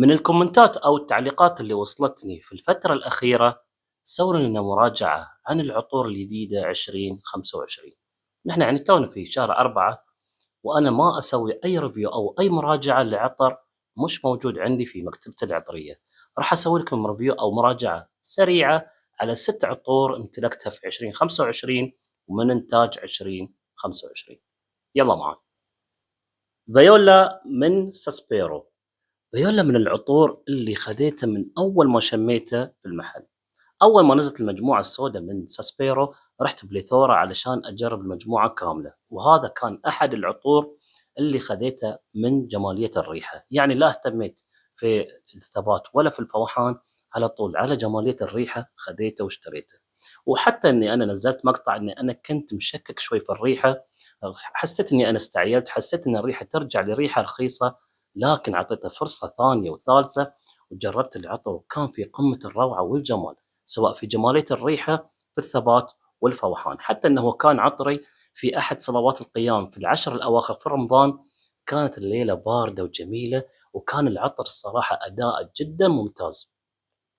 من الكومنتات أو التعليقات اللي وصلتني في الفترة الأخيرة سووا لنا مراجعة عن العطور الجديدة 2025. نحن يعني تونا في شهر 4 وأنا ما أسوي أي ريفيو أو أي مراجعة لعطر مش موجود عندي في مكتبتي العطرية. راح أسوي لكم ريفيو أو مراجعة سريعة على 6 عطور امتلكتها في 2025 ومن إنتاج 2025. يلا معاي. فيولا من ساسبيرو. فيولا من العطور اللي خذيته من أول ما شميته في المحل. أول ما نزلت المجموعة السوداء من ساسبيرو رحت بليثورا علشان أجرب المجموعة كاملة، وهذا كان أحد العطور اللي خذيته من جمالية الريحة. يعني لا اهتميت في الثبات ولا في الفوحان، على طول على جمالية الريحة خذيته واشتريته. وحتى اني انا نزلت مقطع اني انا كنت مشكك شوي في الريحة، حسيت اني انا استعجلت، حسيت ان الريحة ترجع لريحة رخيصة، لكن اعطيته فرصة ثانية وثالثة وجربت العطر وكان في قمة الروعة والجمال، سواء في جمالية الريحة، في الثبات والفوحان. حتى انه كان عطري في احد صلوات القيام في العشر الاواخر في رمضان، كانت الليلة باردة وجميلة، وكان العطر الصراحة اداء جدا ممتاز.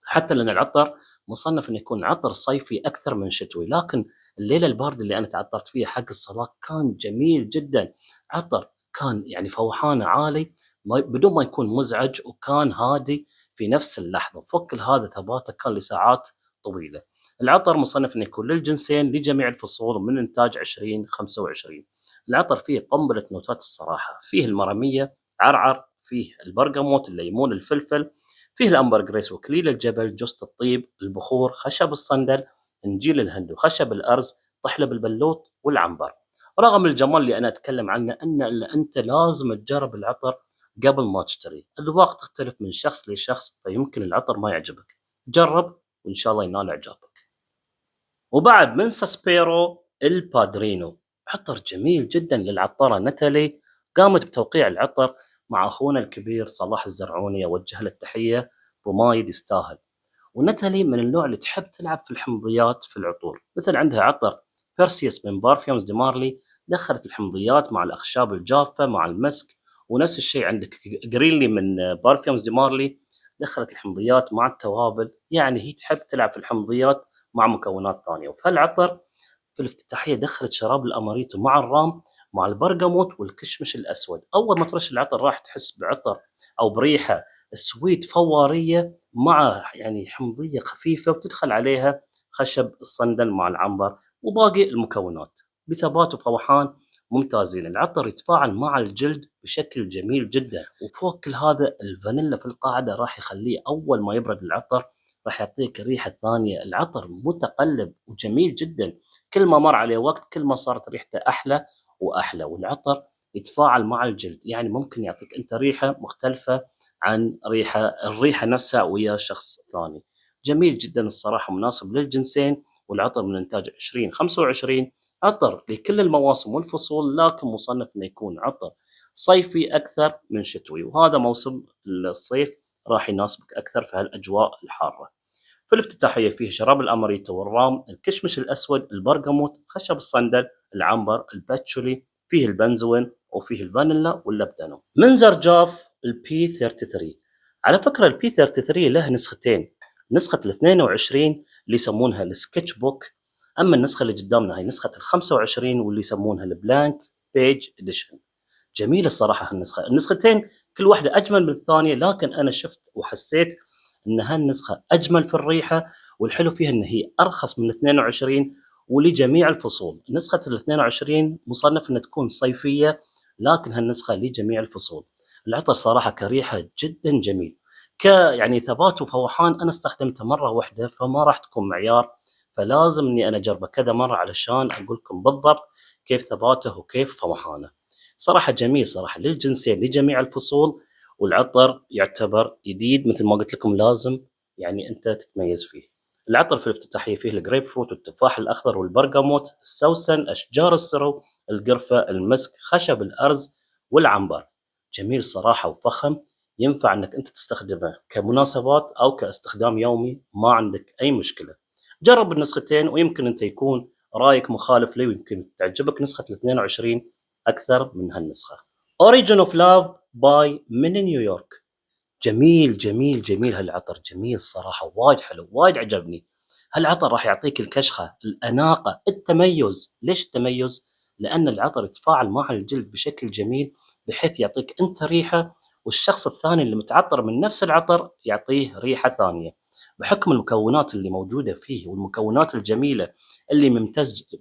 حتى لان العطر مصنف انه يكون عطر صيفي اكثر من شتوي، لكن الليله البارده اللي انا تعطرت فيها حق الصلاه كان جميل جدا. عطر كان يعني فوحانه عالي، بدون ما يكون مزعج، وكان هادي في نفس اللحظه. فك هذا ثباته كان لساعات طويله. العطر مصنف انه يكون للجنسين لجميع الفصول من انتاج 2025. العطر فيه قنبله نوتات الصراحه، فيه المراميه، عرعر، فيه البرغموت، الليمون، الفلفل، فيه الأمبر جريس وكليل الجبل، جوزة الطيب، البخور، خشب الصندل، إنجيل الهند، وخشب الأرز، طحلب البلوط والعنبر. رغم الجمال اللي أنا أتكلم عنه، أنت لازم تجرب العطر قبل ما تشتري. الأذواق تختلف من شخص لشخص، فيمكن العطر ما يعجبك. جرب وإن شاء الله ينال إعجابك. وبعد من ساسبيرو البادرينو، عطر جميل جدا للعطارة ناتالي، قامت بتوقيع العطر مع أخونا الكبير صلاح الزرعوني، أوجه له التحية، ومايد يستاهل. وناتالي من النوع اللي تحب تلعب في الحمضيات في العطور، مثل عندها عطر بيرسيوس من بارفيومز دي مارلي، دخلت الحمضيات مع الأخشاب الجافة مع المسك. ونفس الشيء عندك جرينلي من بارفيومز دي مارلي، دخلت الحمضيات مع التوابل. يعني هي تحب تلعب في الحمضيات مع مكونات ثانية. وفي هالعطر في الافتتاحية دخلت شراب الأماريتو مع الرام مع البرغموت والكشمش الأسود. أول ما ترش العطر راح تحس بعطر أو بريحة سويت فوارية مع يعني حمضية خفيفة، وتدخل عليها خشب الصندل مع العنبر وباقي المكونات بثبات وفوحان ممتازين. العطر يتفاعل مع الجلد بشكل جميل جدا. وفوق كل هذا الفانيلا في القاعدة راح يخليه أول ما يبرد العطر راح يعطيك ريحة ثانية. العطر متقلب وجميل جدا، كل ما مر عليه وقت كل ما صارت ريحته أحلى وأحلى. والعطر يتفاعل مع الجلد، يعني ممكن يعطيك أنت ريحة مختلفة عن الريحة نفسها ويا شخص ثاني. جميل جدا الصراحة، مناسب للجنسين. والعطر من إنتاج 2025، عطر لكل المواسم والفصول، لكن مصنف إنه يكون عطر صيفي أكثر من شتوي، وهذا موسم الصيف راح يناسبك أكثر في هالأجواء الحارة. في الافتتاحية فيه شراب الأماريتو والرام، الكشمش الأسود، البرغموت، خشب الصندل، العنبر، الباتشولي، فيه البنزوين، وفيه الفانيلا واللبدانو. من زرجاف البي 33. على فكرة البي 33 له نسختين، نسخة ال 22 اللي يسمونها السكتش بوك، أما النسخة اللي قدامنا هي نسخة ال 25 واللي يسمونها البلانك بيج اديشن. جميل الصراحة النسختين كل واحدة أجمل من الثانية، لكن أنا شفت وحسيت ان هالنسخه اجمل في الريحه، والحلو فيها ان هي ارخص من ال 22 ولجميع الفصول. نسخه ال 22 مصنف انها تكون صيفيه، لكن هالنسخه لجميع الفصول. العطر صراحه كريحه جدا جميل، يعني ثبات وفوحان انا استخدمته مره واحده فما راح تكون معيار، فلازم اني انا اجربه كذا مره علشان اقول لكم بالضبط كيف ثباته وكيف فوحانه. صراحه جميل صراحه للجنسين لجميع الفصول. والعطر يعتبر جديد مثل ما قلت لكم، لازم يعني انت تتميز فيه. العطر في الافتتاحيه فيه الجريب فروت والتفاح الاخضر والبرغموت، السوسن، اشجار السرو، القرفه، المسك، خشب الارز والعنبر. جميل صراحه وفخم، ينفع انك انت تستخدمه كمناسبات او كاستخدام يومي، ما عندك اي مشكله. جرب النسختين ويمكن انت يكون رايك مخالف لي، ويمكن تعجبك نسخه ال 22 اكثر من هالنسخه. اوريجين اوف لاف باي من نيويورك. جميل، جميل، جميل هالعطر، جميل الصراحة، وايد حلو، وايد عجبني. هالعطر راح يعطيك الكشخة، الأناقة، التميز. ليش التميز؟ لأن العطر يتفاعل مع الجلد بشكل جميل، بحيث يعطيك أنت ريحة، والشخص الثاني اللي متعطر من نفس العطر يعطيه ريحة ثانية. بحكم المكونات اللي موجودة فيه والمكونات الجميلة اللي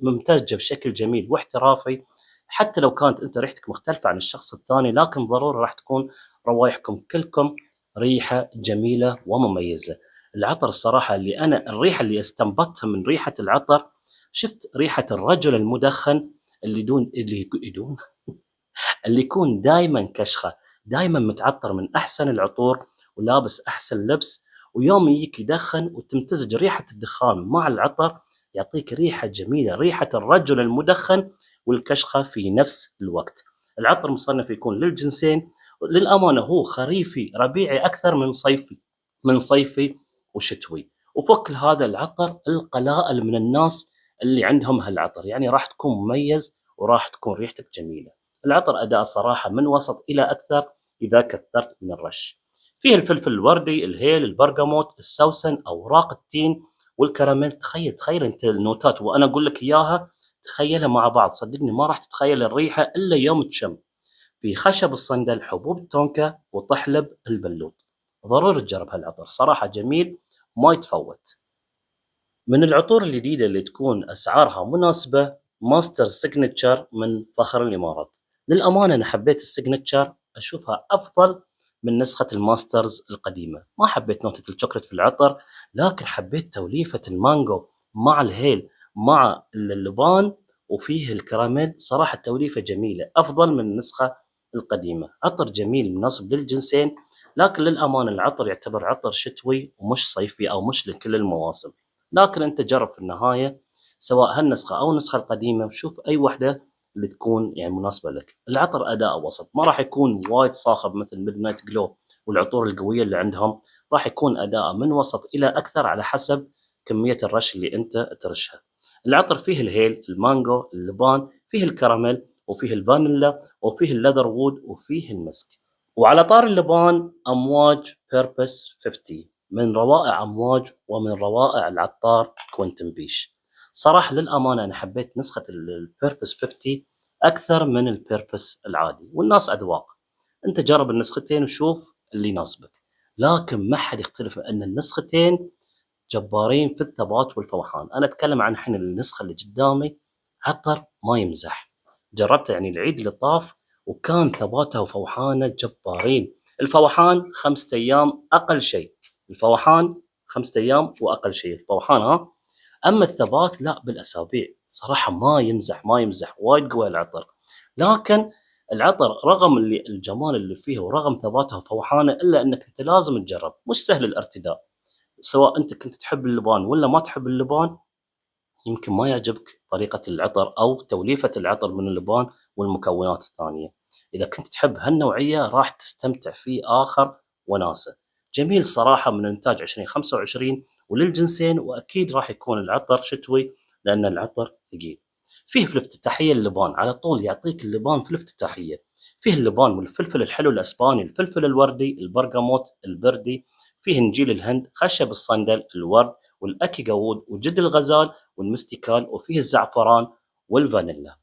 ممتزجة بشكل جميل واحترافي، حتى لو كانت أنت ريحتك مختلفة عن الشخص الثاني، لكن ضروري راح تكون روايحكم كلكم ريحة جميلة ومميزة. العطر الصراحة الريحة اللي استنبطتها من ريحة العطر، شفت ريحة الرجل المدخن اللي يكون دايما كشخة، دايما متعطر من أحسن العطور ولابس أحسن لبس، ويوم يجيك يدخن وتمتزج ريحة الدخان مع العطر، يعطيك ريحة جميلة، ريحة الرجل المدخن والكشخة في نفس الوقت. العطر مصنف يكون للجنسين، للأمانة هو خريفي ربيعي أكثر من صيفي وشتوي. وفوق هذا العطر القلائل من الناس اللي عندهم هالعطر، يعني راح تكون مميز وراح تكون ريحتك جميلة. العطر أداء صراحة من وسط إلى أكثر إذا كثرت من الرش. فيه الفلفل الوردي، الهيل، البرغموت، السوسن، أوراق التين والكراميل. تخيل أنت النوتات وأنا أقول لك إياها، تخيلها مع بعض، صدقني ما راح تتخيل الريحة إلا يوم تشم. في خشب الصندل، حبوب التونكا، وطحلب البلوط. ضروري تجرب هالعطر، صراحة جميل ما يتفوت. من العطور الجديدة اللي تكون أسعارها مناسبة، ماستر سيجنتشر من فخر الإمارات. للأمانة أنا حبيت السيجنتشر، أشوفها أفضل من نسخة الماسترز القديمة. ما حبيت نوتة الشوكولات في العطر، لكن حبيت توليفة المانجو مع الهيل مع اللبان وفيه الكراميل. صراحة التوليفة جميلة، أفضل من النسخة القديمة. عطر جميل مناسب للجنسين، لكن للأمانة العطر يعتبر عطر شتوي ومش صيفي أو مش لكل المواسم. لكن انت جرب في النهايه سواء هالنسخه او النسخه القديمه، وشوف اي وحده اللي تكون يعني مناسبه لك. العطر اداء وسط، ما راح يكون وايد صاخب مثل ميد نايت جلو والعطور القويه اللي عندهم، راح يكون اداء من وسط الى اكثر على حسب كميه الرش اللي انت ترشها. العطر فيه الهيل، المانجو، اللبان، فيه الكراميل، وفيه الفانيلا، وفيه الليذر وود، وفيه المسك. وعلى طار اللبان، امواج بيربس 50 من روائع امواج ومن روائع العطار كوينتن بيش. صراحه للامانه انا حبيت نسخه البيربس 50 اكثر من البيربس العادي، والناس اذواق. انت جرب النسختين وشوف اللي يناسبك، لكن ما حد يختلف ان النسختين جبارين في الثبات والفوحان. انا اتكلم عن الحين النسخه اللي قدامي، عطر ما يمزح. جربته يعني العيد اللي طاف، وكان ثباته وفوحانه جبارين. الفوحان 5 ايام اقل شيء، الفوحان 5 ايام واقل شيء الفوحان، ها. اما الثبات لا، بالاسابيع. صراحه ما يمزح، ما يمزح، وايد قوي العطر. لكن العطر رغم الجمال اللي فيه ورغم ثباته وفوحانه، الا انك انت لازم تجرب، مش سهل الارتداء. سواء انت كنت تحب اللبان ولا ما تحب اللبان، يمكن ما يعجبك طريقة العطر أو توليفة العطر من اللبان والمكونات الثانية. إذا كنت تحب هالنوعية راح تستمتع فيه آخر وناسة. جميل صراحة، من إنتاج 2025 وللجنسين، وأكيد راح يكون العطر شتوي لأن العطر ثقيل. فيه في الافتتاحية اللبان، على طول يعطيك اللبان في الافتتاحية. فيه اللبان والفلفل الحلو الأسباني، الفلفل الوردي، البرغموت، البردي. فيه نجيل الهند، خشب الصندل، الورد، والأكي قود، وجد الغزال، والمستكان، وفيه الزعفران والفانيلا.